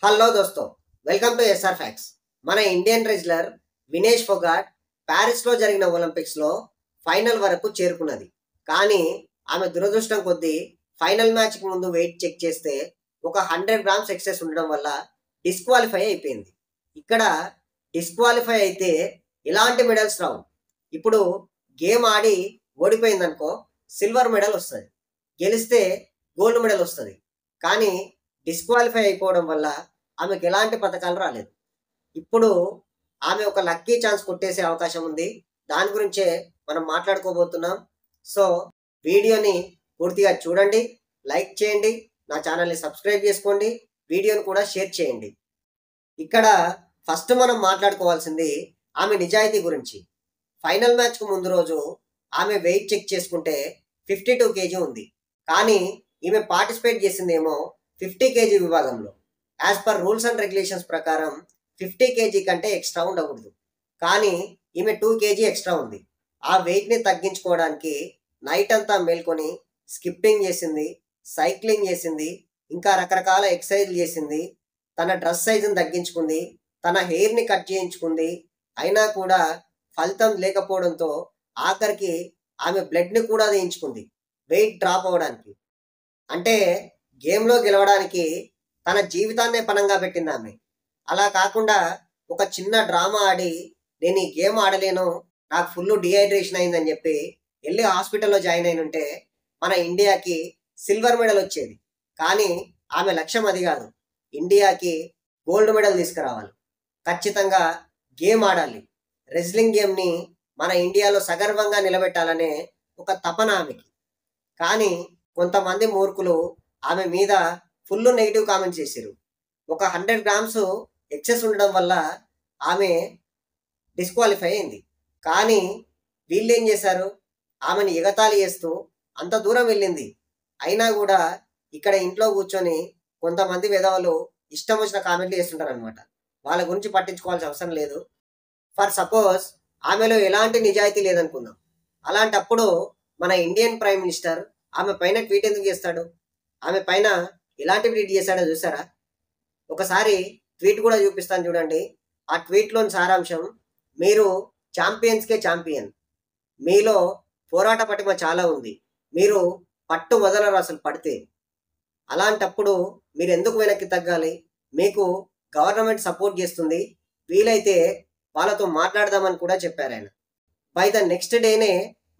Hello దోస్తో, welcome to SR facts. మన Indian wrestler Vinesh Phogat ప్యారిస్లో జరిగిన ఒలింపిక్స్లో ఫైనల్ వరకు చేరుకున్నది. కానీ ఆమె దురదృష్టం కొద్దీ ఫైనల్ మ్యాచ్కి ముందు వెయిట్ చెక్ చేస్తే ఒక 100 గ్రామ్స్ ఎక్సెస్ ఉండడం వల్ల డిస్క్వాలిఫై అయిపోయింది. ఇక్కడ డిస్క్వాలిఫై అయితే ఎలాంటి మెడల్స్ రావు. ఇప్పుడు గేమ్ ఆడి ఓడిపోయిందనుకో సిల్వర్ మెడల్ వస్తుంది, గెలిస్తే గోల్డ్ మెడల్ వస్తుంది. కానీ డిస్క్వాలిఫై అయిపోవడం వల్ల ఆమెకు ఎలాంటి పథకాలు రాలేదు. ఇప్పుడు ఆమె ఒక లక్కీ ఛాన్స్ కొట్టేసే అవకాశం ఉంది. దాని గురించే మనం మాట్లాడుకోబోతున్నాం. సో వీడియోని పూర్తిగా చూడండి, లైక్ చేయండి, నా ఛానల్ని సబ్స్క్రైబ్ చేసుకోండి, వీడియోని కూడా షేర్ చేయండి. ఇక్కడ ఫస్ట్ మనం మాట్లాడుకోవాల్సింది ఆమె నిజాయితీ గురించి. ఫైనల్ మ్యాచ్కు ముందు రోజు ఆమె వెయిట్ చెక్ చేసుకుంటే 52 kg ఉంది. కానీ ఈమె పార్టిసిపేట్ చేసిందేమో 50 kg విభాగంలో. As per rules and regulations ప్రకారం 50 kg కంటే ఎక్స్ట్రా ఉండకూడదు. కానీ ఈమె 2 kg ఎక్స్ట్రా ఉంది. ఆ వెయిట్ని తగ్గించుకోవడానికి నైట్ అంతా మేల్కొని స్కిప్పింగ్ చేసింది, సైక్లింగ్ చేసింది, ఇంకా రకరకాల ఎక్సర్సైజ్లు చేసింది. తన డ్రెస్ సైజుని తగ్గించుకుంది, తన హెయిర్ని కట్ చేయించుకుంది. అయినా కూడా ఫలితం లేకపోవడంతో ఆఖరికి ఆమె బ్లడ్ని కూడా వేయించుకుంది వెయిట్ డ్రాప్ అవ్వడానికి. అంటే గేమ్లో గెలవడానికి తన జీవితాన్నే పణంగా పెట్టింది ఆమె. అలా కాకుండా ఒక చిన్న డ్రామా ఆడి నేను ఈ గేమ్ ఆడలేను, నాకు ఫుల్ డిహైడ్రేషన్ అయిందని చెప్పి వెళ్ళి హాస్పిటల్లో జాయిన్ అయిన ఉంటే మన ఇండియాకి సిల్వర్ మెడల్ వచ్చేది. కానీ ఆమె లక్ష్యం అది కాదు. ఇండియాకి గోల్డ్ మెడల్ తీసుకురావాలి, ఖచ్చితంగా గేమ్ ఆడాలి, రెజ్లింగ్ గేమ్ని మన ఇండియాలో సగర్వంగా నిలబెట్టాలనే ఒక తపన ఆమెకి. కానీ కొంతమంది మూర్ఖులు ఆమె మీద ఫుల్ నెగిటివ్ కామెంట్స్ చేశారు. ఒక 100 గ్రామ్స్ ఎక్సెస్ ఉండడం వల్ల ఆమె డిస్క్వాలిఫై అయింది. కానీ వీళ్ళు ఏం చేశారు, ఆమెను ఎగతాళి చేస్తూ అంత దూరం వెళ్ళింది. అయినా కూడా ఇక్కడ ఇంట్లో కూర్చొని కొంతమంది వెధవలు ఇష్టం వచ్చిన కామెంట్లు చేస్తుంటారు అనమాట. వాళ్ళ గురించి పట్టించుకోవాల్సిన అవసరం లేదు. ఫర్ సపోజ్ ఆమెలో ఎలాంటి నిజాయితీ లేదనుకుందాం. అలాంటప్పుడు మన ఇండియన్ ప్రైమ్ మినిస్టర్ ఆమె పైన ట్వీట్ ఎందుకు చేస్తాడు? ఆమె పైన ఎలాంటి ట్వీట్ చేశాడో చూసారా? ఒకసారి ట్వీట్ కూడా చూపిస్తాను చూడండి. ఆ ట్వీట్లోని సారాంశం, మీరు ఛాంపియన్స్కే ఛాంపియన్, మీలో పోరాట పటిమ చాలా ఉంది, మీరు పట్టు వదలరు అసలు పడితే. అలాంటప్పుడు మీరు ఎందుకు వెనక్కి తగ్గాలి? మీకు గవర్నమెంట్ సపోర్ట్ చేస్తుంది, వీలైతే వాళ్ళతో మాట్లాడదామని కూడా చెప్పారు ఆయన. బై ద నెక్స్ట్ డేనే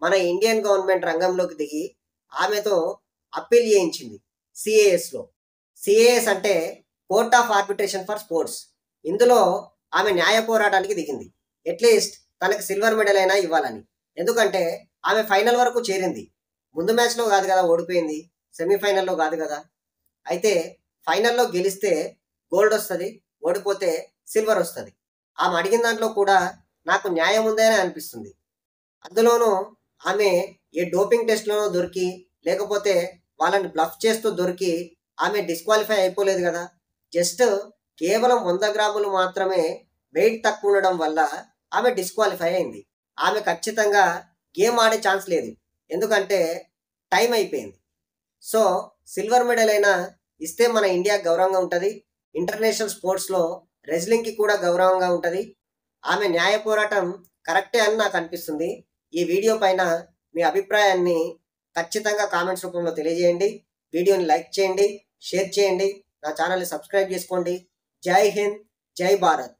మన ఇండియన్ గవర్నమెంట్ రంగంలోకి దిగి ఆమెతో అప్పీల్ చేయించింది సిఏఎస్లో. సిఏఎస్ అంటే court of arbitration for sports. ఇందులో ఆమె న్యాయ పోరాటానికి దిగింది. అట్లీస్ట్ తనకు సిల్వర్ మెడల్ అయినా ఇవ్వాలని. ఎందుకంటే ఆమె ఫైనల్ వరకు చేరింది. ముందు మ్యాచ్లో కాదు కదా ఓడిపోయింది, సెమీఫైనల్లో కాదు కదా. అయితే ఫైనల్లో గెలిస్తే గోల్డ్ వస్తుంది, ఓడిపోతే సిల్వర్ వస్తుంది. ఆమె అడిగిన దాంట్లో కూడా నాకు న్యాయం ఉందని అనిపిస్తుంది. అందులోనూ ఆమె ఏ డోపింగ్ టెస్ట్లోనో దొరికి, లేకపోతే వాళ్ళని బ్లఫ్ చేస్తూ దొరికి ఆమె డిస్క్వాలిఫై అయిపోలేదు కదా. జస్ట్ కేవలం 100 గ్రాములు మాత్రమే వెయిట్ తక్కువ ఉండడం వల్ల ఆమె డిస్క్వాలిఫై అయింది. ఆమె ఖచ్చితంగా గేమ్ ఆడే ఛాన్స్ లేదు, ఎందుకంటే టైం అయిపోయింది. సో సిల్వర్ మెడల్ అయినా ఇస్తే మన ఇండియా గౌరవంగా ఉంటుంది, ఇంటర్నేషనల్ స్పోర్ట్స్లో రెజ్లింగ్కి కూడా గౌరవంగా ఉంటుంది. ఆమె న్యాయ పోరాటం కరెక్టే అని నాకు అనిపిస్తుంది. ఈ వీడియో పైన మీ అభిప్రాయాన్ని ఖచ్చితంగా కామెంట్స్ రూపంలో తెలియజేయండి. వీడియోని లైక్ చేయండి, షేర్ చేయండి, నా ఛానల్ని సబ్స్క్రైబ్ చేసుకోండి. జై హింద్, జై భారత్.